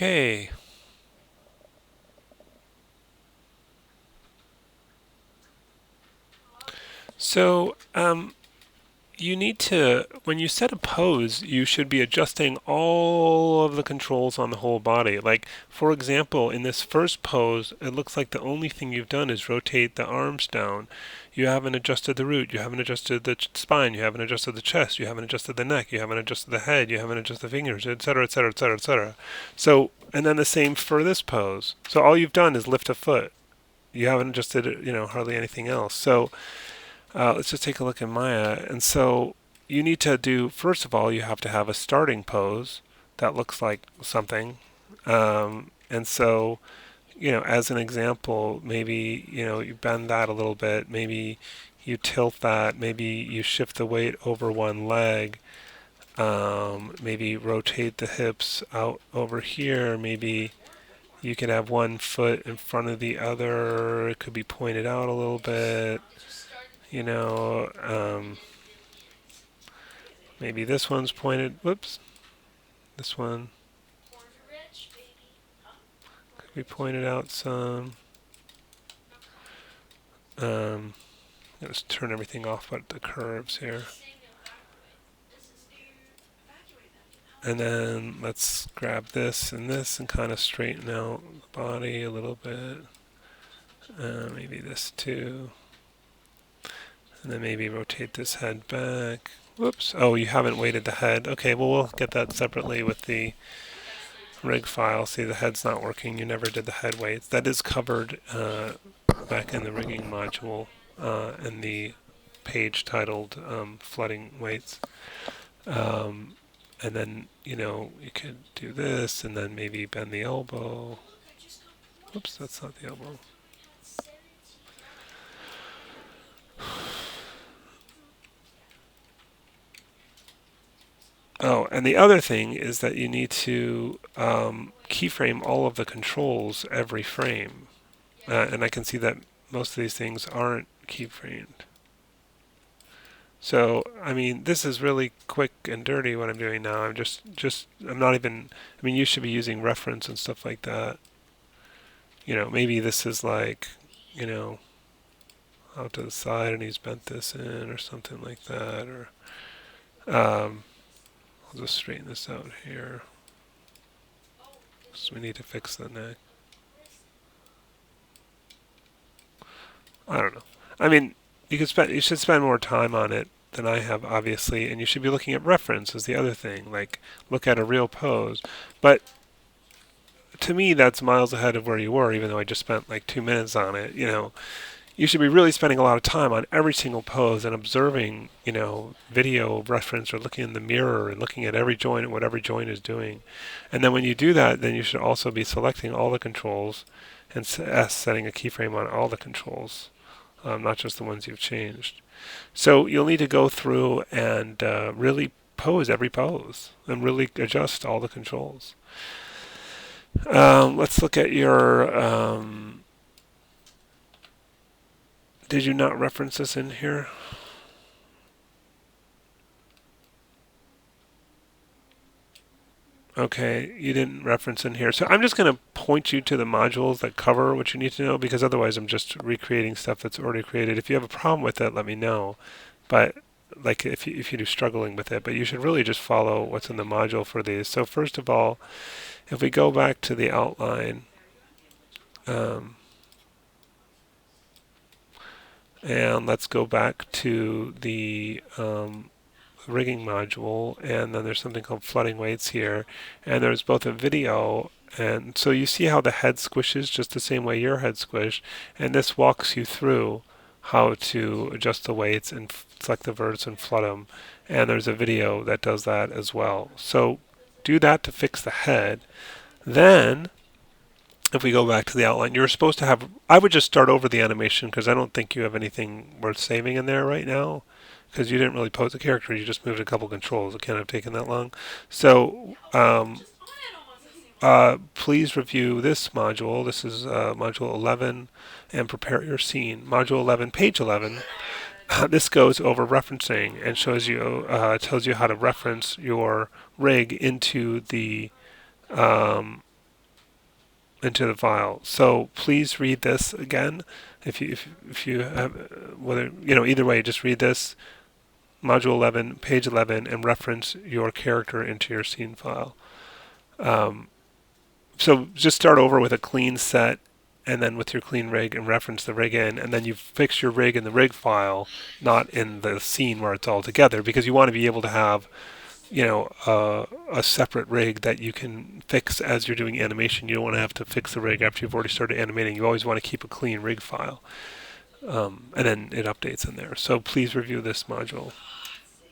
Okay, so you need to, when you set a pose, you should be adjusting all of the controls on the whole body. Like, for example, in this first pose, it looks like the only thing you've done is rotate the arms down. You haven't adjusted the root, you haven't adjusted the spine, you haven't adjusted the chest, you haven't adjusted the neck, you haven't adjusted the head, you haven't adjusted the fingers, etc., etc., etc., etc. So, and then the same for this pose. So all you've done is lift a foot. You haven't adjusted, hardly anything else. So let's just take a look at Maya. And so you need to do, first of all, you have to have a starting pose that looks like something. And so, as an example, maybe, you bend that a little bit. Maybe you tilt that. Maybe you shift the weight over one leg. Maybe rotate the hips out over here. Maybe you could have one foot in front of the other. It could be pointed out a little bit. You know, maybe this one's pointed. Whoops. This one could be pointed out some. Um, let's turn everything off but the curves here. And then let's grab this and kind of straighten out the body a little bit. Maybe this too. And then maybe rotate this head back. Whoops. Oh, you haven't weighted the head. Okay, well, we'll get that separately with the rig file. See, the head's not working. You never did the head weights. That is covered back in the rigging module in the page titled flooding weights. And then, you could do this and then maybe bend the elbow. Oops, that's not the elbow. Oh, and the other thing is that you need to keyframe all of the controls every frame. And I can see that most of these things aren't keyframed. So, I mean, this is really quick and dirty what I'm doing now. I'm not even, I mean, you should be using reference and stuff like that. Maybe this is like, you know, out to the side and he's bent this in or something like that. Or, I'll just straighten this out here. So we need to fix the neck. I don't know. I mean, you should spend more time on it than I have, obviously, and you should be looking at reference is the other thing. Like, look at a real pose. But to me, that's miles ahead of where you were, even though I just spent like 2 minutes on it. You should be really spending a lot of time on every single pose and observing, video reference or looking in the mirror and looking at every joint and what every joint is doing. And then when you do that, then you should also be selecting all the controls and setting a keyframe on all the controls, not just the ones you've changed. So you'll need to go through and really pose every pose and really adjust all the controls. Let's look at your. Did you not reference this in here? Okay, you didn't reference in here. So I'm just going to point you to the modules that cover what you need to know, because otherwise I'm just recreating stuff that's already created. If you have a problem with it, let me know. But like if you're struggling with it, but you should really just follow what's in the module for these. So first of all, if we go back to the outline, and let's go back to the rigging module, and then there's something called flooding weights here, and there's both a video, and so you see how the head squishes just the same way your head squished, and this walks you through how to adjust the weights and select the verts and flood them, and there's a video that does that as well. So do that to fix the head. Then if we go back to the outline, you're supposed to have, I would just start over the animation because I don't think you have anything worth saving in there right now, because you didn't really pose a character, you just moved a couple controls. It can't have taken that long. So please review this module. This is module 11, and prepare your scene. Module 11, page 11. This goes over referencing and shows you, tells you how to reference your rig into the into the file. So please read this again. If you have whether either way, just read this module 11, page 11, and reference your character into your scene file. So just start over with a clean set, and then with your clean rig, and reference the rig in, and then you fix your rig in the rig file, not in the scene where it's all together, because you want to be able to have a separate rig that you can fix as you're doing animation. You don't want to have to fix the rig after you've already started animating. You always want to keep a clean rig file, and then it updates in there. So please review this module.